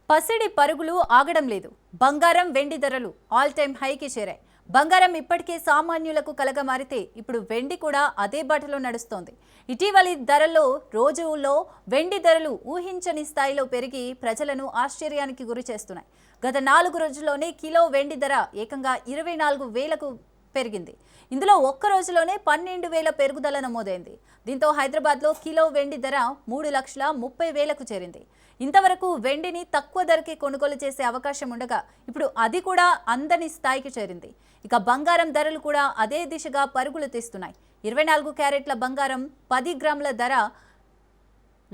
పసిడి పరుగులు ఆగడం లేదు. బంగారం వెండి ధరలు ఆల్ టైమ్ హైకి చేరాయి. బంగారం ఇప్పటికే సామాన్యులకు కలగా మారితే ఇప్పుడు వెండి కూడా అదే బాటలో నడుస్తోంది. ఇటీవలి ధరల్లో రోజుల్లో వెండి ధరలు ఊహించని స్థాయిలో పెరిగి ప్రజలను ఆశ్చర్యానికి గురి చేస్తున్నాయి. గత 4 రోజుల్లోనే కిలో వెండి ధర ఏకంగా 24,000కు పెరిగింది. ఇందులో ఒక్క రోజులోనే 12,000 పెరుగుదల నమోదైంది. దీంతో హైదరాబాద్లో కిలో వెండి ధర 3,30,000కు చేరింది. ఇంతవరకు వెండిని తక్కువ ధరకే కొనుగోలు చేసే అవకాశం ఉండగా ఇప్పుడు అది కూడా అందని స్థాయికి చేరింది. ఇక బంగారం ధరలు కూడా అదే దిశగా పరుగులు తీస్తున్నాయి. 24 క్యారెట్ల బంగారం 10 గ్రాముల ధర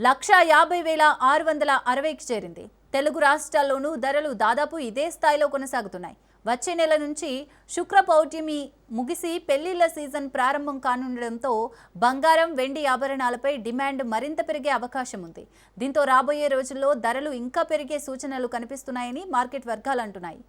1,50,660కి చేరింది. తెలుగు రాష్ట్రాల్లోనూ ధరలు దాదాపు ఇదే స్థాయిలో కొనసాగుతున్నాయి. వచ్చే నెల నుంచి శుక్ర పౌర్ణమి ముగిసి పెళ్లిళ్ల సీజన్ ప్రారంభం కానుండడంతో బంగారం వెండి ఆభరణాలపై డిమాండ్ మరింత పెరిగే అవకాశం ఉంది. దీంతో రాబోయే రోజుల్లో ధరలు ఇంకా పెరిగే సూచనలు కనిపిస్తున్నాయని మార్కెట్ వర్గాలు అంటున్నాయి.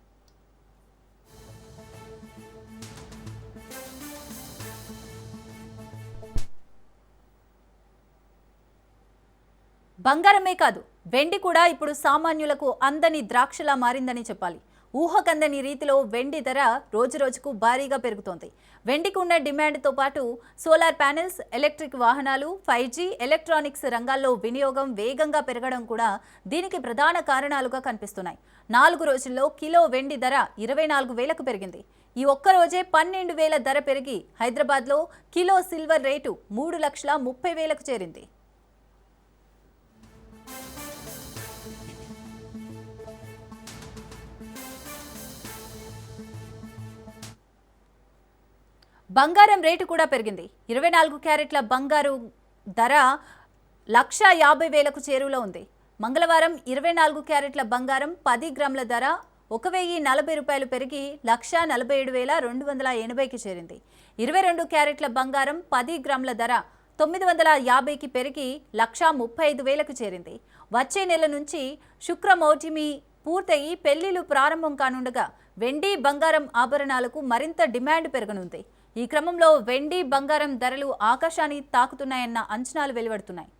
బంగారమే కాదు, వెండి కూడా ఇప్పుడు సామాన్యులకు అందని ద్రాక్షలా మారిందని చెప్పాలి. ఊహకందని రీతిలో వెండి ధర రోజురోజుకు భారీగా పెరుగుతోంది. వెండికి ఉన్న డిమాండ్తో పాటు సోలార్ ప్యానెల్స్, ఎలక్ట్రిక్ వాహనాలు, 5G, ఎలక్ట్రానిక్స్ రంగాల్లో వినియోగం వేగంగా పెరగడం కూడా దీనికి ప్రధాన కారణాలుగా కనిపిస్తున్నాయి. 4 రోజుల్లో కిలో వెండి ధర 24,000కు పెరిగింది. ఈ ఒక్క రోజే 12,000 ధర పెరిగి హైదరాబాద్లో కిలో సిల్వర్ రేటు 3,30,000కు చేరింది. బంగారం రేటు కూడా పెరిగింది. 24 క్యారెట్ల బంగారు ధర 1,50,000కు చేరువలో ఉంది. మంగళవారం 24 క్యారెట్ల బంగారం 10 గ్రాముల ధర 1,040 రూపాయలు పెరిగి 1,47,280కి చేరింది. 22 క్యారెట్ల బంగారం 10 గ్రాముల ధర 950కి పెరిగి 1,35,000కు చేరింది. వచ్చే నెల నుంచి శుక్రమౌఢిమి పూర్తయి పెళ్లిళ్లు ప్రారంభం కానుండగా వెండి బంగారం ఆభరణాలకు మరింత డిమాండ్ పెరగనుంది. ఈ క్రమంలో వెండి బంగారం ధరలు ఆకాశాన్ని తాకుతున్నాయన్న అంచనాలు వెలువడుతున్నాయి.